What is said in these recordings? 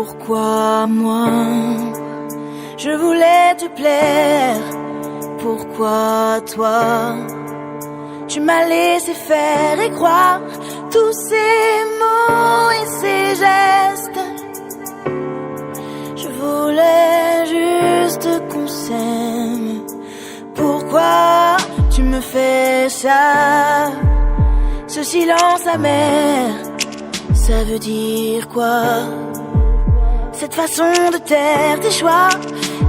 Pourquoi moi, je voulais te plaire. Pourquoi toi, tu m'as laissé faire et croire tous ces mots et ces gestes. Je voulais juste qu'on s'aime. Pourquoi tu me fais ça? Ce silence amer, ça veut dire quoi? Cette façon de taire tes choix,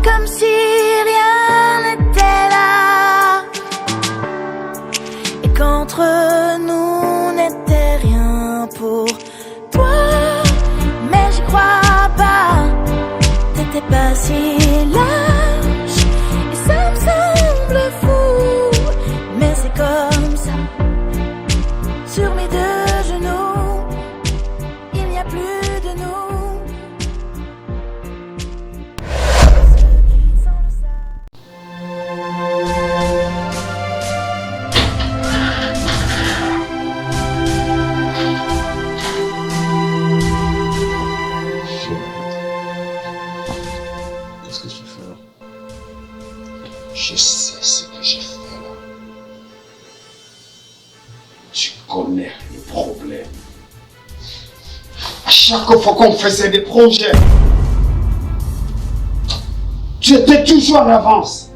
comme si rien n'était là, et qu'entre nous n'était rien pour toi. Mais j'y crois pas, t'étais pas si lâche, et ça me semble fou, mais c'est comme ça. Sur mes deux genoux, il n'y a plus de nous. Qu'est-ce que tu fais là? Je sais ce que j'ai fait là. Tu connais le problème. À chaque fois qu'on faisait des projets, tu étais toujours en avance.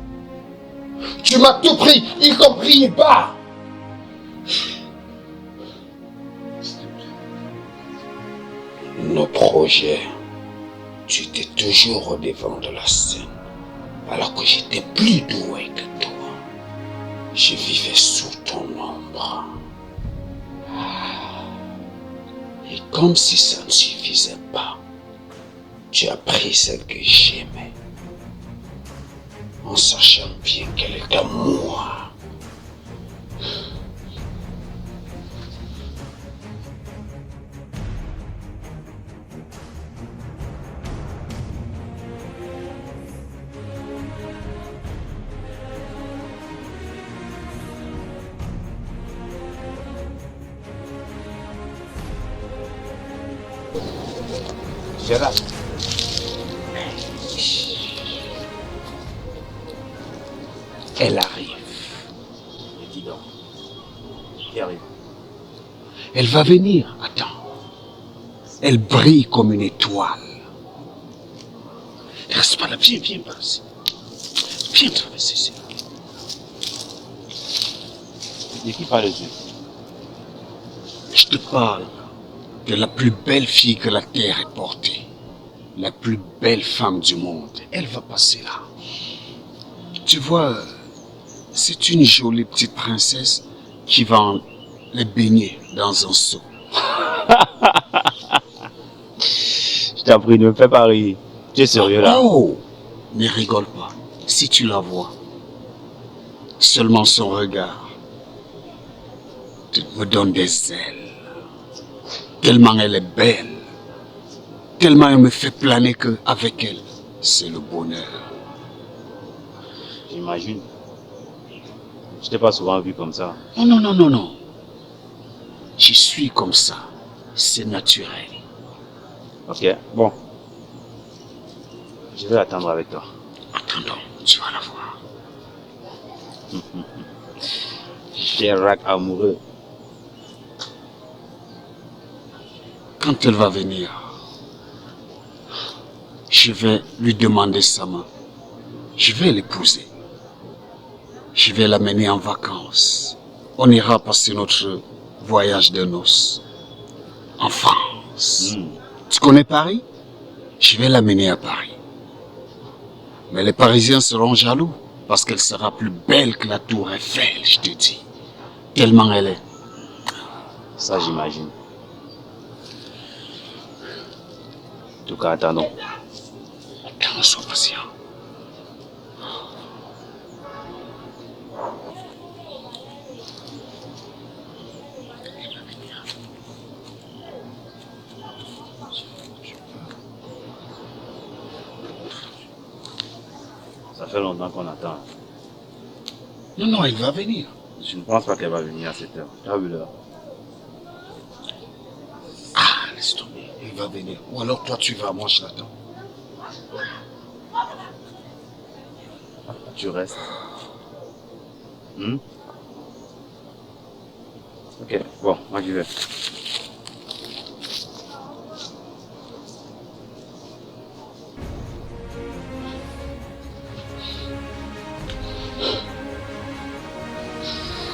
Tu m'as tout pris, y compris les bars. Nos projets, tu étais toujours au devant de la scène, alors que j'étais plus doué que toi. Je vivais sous ton ombre. Et comme si ça ne suffisait pas, tu as pris celle que j'aimais, en sachant bien qu'elle est à moi. Gérard. Elle arrive. Et dis donc, qui arrive? Elle va venir. Attends. Elle brille comme une étoile. Reste pas là. Viens, viens par ici. Viens traverser ici. De qui parles-tu? Je te parle de la plus belle fille que la terre ait portée. La plus belle femme du monde. Elle va passer là. Tu vois, c'est une jolie petite princesse qui va les baigner dans un seau. Je t'en prie, ne me fais pas rire. Tu es sérieux là? Oh! Ne rigole pas. Si tu la vois, seulement son regard me donne des ailes. Tellement elle est belle. Tellement elle me fait planer qu'avec elle, c'est le bonheur. J'imagine. Je t'ai pas souvent vu comme ça. Non, non, non, non, non. Je suis comme ça. C'est naturel. Ok, bon. Je vais attendre avec toi. Attendons, tu vas la voir. Gérard amoureux. Quand elle va venir, je vais lui demander sa main. Je vais l'épouser. Je vais l'amener en vacances. On ira passer notre voyage de noces en France. Tu connais Paris? Je vais l'amener à Paris. Mais les Parisiens seront jaloux parce qu'elle sera plus belle que la tour Eiffel, je te dis. Tellement elle est. Ça, j'imagine. En tout cas, attendons. Attends, sois patient. Ça fait longtemps qu'on attend. Non, non, elle va venir. Je ne pense pas qu'elle va venir à cette heure. Tu as vu l'heure? Ah, laisse tomber. Il va venir. Ou alors toi tu vas, moi je l'attends. Tu restes. Hmm? Ok, bon, moi j'y vais.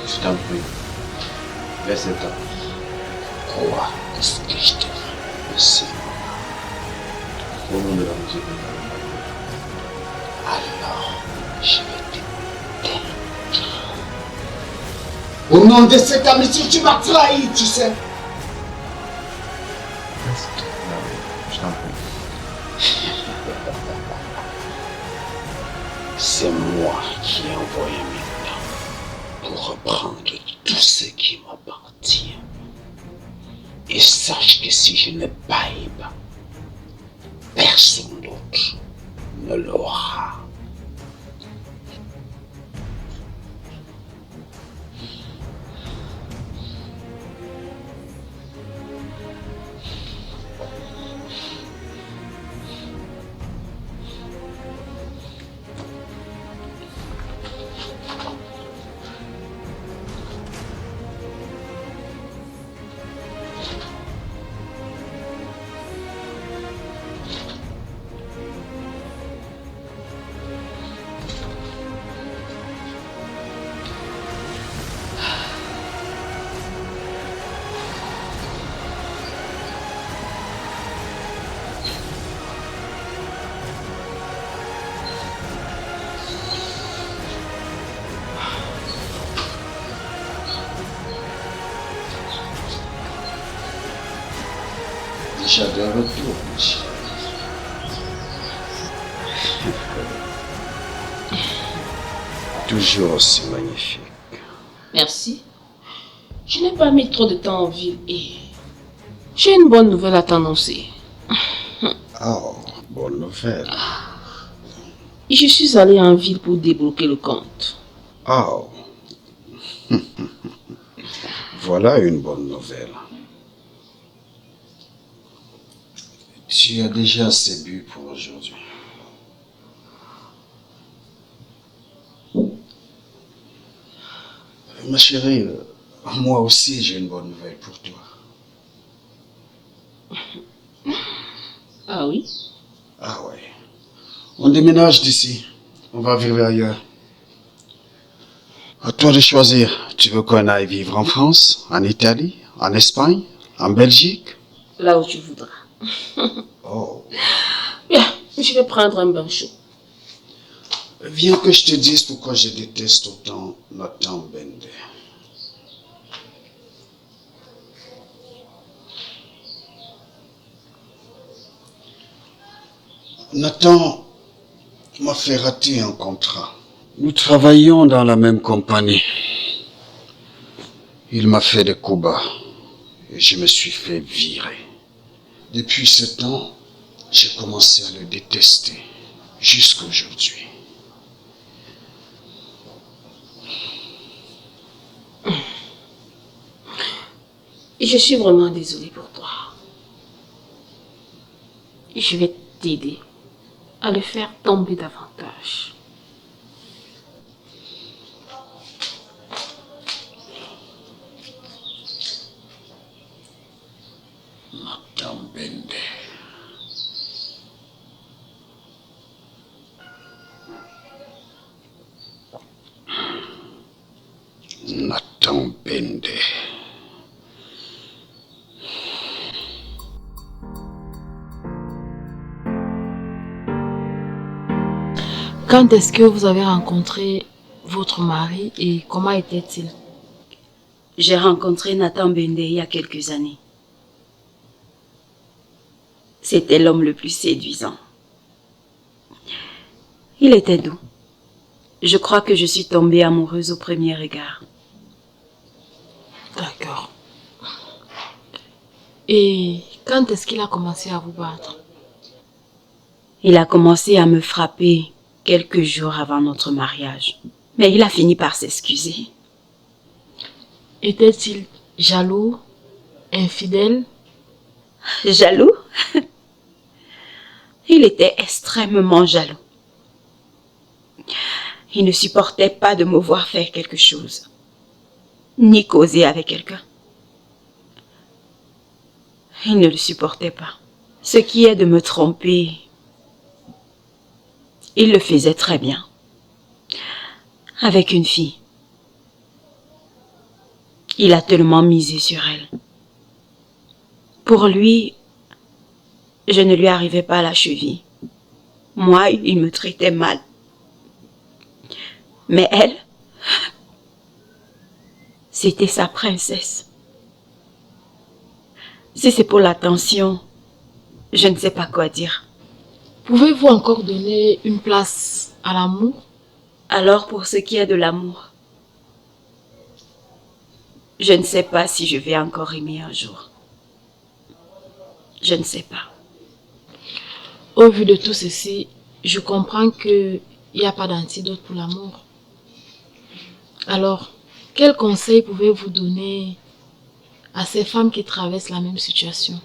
Je t'en prie. Laisse le temps. Quoi est-ce que je te fais? Merci. Au nom de la musique. Alors, je vais t'éteindre. Au nom de cette amitié, tu m'as trahi, tu sais. Je t'en prie. C'est moi qui ai envoyé mes pour reprendre tout ce qui m'appartient. Et sache que si je ne paye pas, personne d'autre ne l'aura. Déjà de retour, monsieur. Toujours aussi magnifique. Merci. Je n'ai pas mis trop de temps en ville et j'ai une bonne nouvelle à t'annoncer. Oh, bonne nouvelle. Je suis allée en ville pour débloquer le compte. Oh. Voilà une bonne nouvelle. Tu as déjà assez bu pour aujourd'hui. Ma chérie, moi aussi j'ai une bonne nouvelle pour toi. Ah oui? Ah ouais. On déménage d'ici. On va vivre ailleurs. À toi de choisir. Tu veux qu'on aille vivre en France, en Italie, en Espagne, en Belgique? Là où tu voudras. Oh. Bien, je vais prendre un bain chaud. Viens que je te dise pourquoi je déteste autant Nathan Bende. Nathan m'a fait rater un contrat. Nous travaillions dans la même compagnie. Il m'a fait des coups bas et je me suis fait virer. Depuis ce temps, j'ai commencé à le détester jusqu'à aujourd'hui. Et je suis vraiment désolée pour toi. Je vais t'aider à le faire tomber davantage. Nathan Bende. Nathan Bende. Quand est-ce que vous avez rencontré votre mari et comment était-il? J'ai rencontré Nathan Bende il y a quelques années. C'était l'homme le plus séduisant. Il était doux. Je crois que je suis tombée amoureuse au premier regard. D'accord. Et quand est-ce qu'il a commencé à vous battre? Il a commencé à me frapper quelques jours avant notre mariage. Mais il a fini par s'excuser. Était-il jaloux, infidèle? Jaloux? Il était extrêmement jaloux. Il ne supportait pas de me voir faire quelque chose, ni causer avec quelqu'un. Il ne le supportait pas. Ce qui est de me tromper, il le faisait très bien. Avec une fille. Il a tellement misé sur elle. Pour lui, je ne lui arrivais pas à la cheville. Moi, il me traitait mal. Mais elle, c'était sa princesse. Si c'est pour l'attention, je ne sais pas quoi dire. Pouvez-vous encore donner une place à l'amour? Alors pour ce qui est de l'amour, je ne sais pas si je vais encore aimer un jour. Je ne sais pas. Au vu de tout ceci, je comprends qu'il n'y a pas d'antidote pour l'amour. Alors, quel conseil pouvez-vous donner à ces femmes qui traversent la même situation?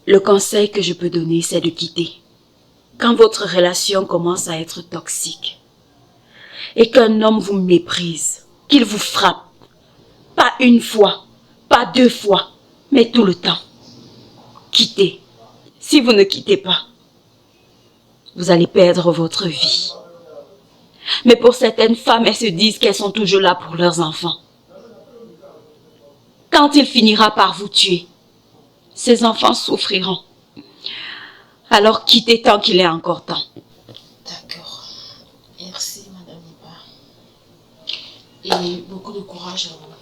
Le conseil que je peux donner, c'est de quitter. Quand votre relation commence à être toxique et qu'un homme vous méprise, qu'il vous frappe, pas une fois, pas deux fois, mais tout le temps, quittez. Si vous ne quittez pas, vous allez perdre votre vie. Mais pour certaines femmes, elles se disent qu'elles sont toujours là pour leurs enfants. Quand il finira par vous tuer, ces enfants souffriront. Alors quittez tant qu'il est encore temps. D'accord. Merci, Madame Iba. Et beaucoup de courage à vous.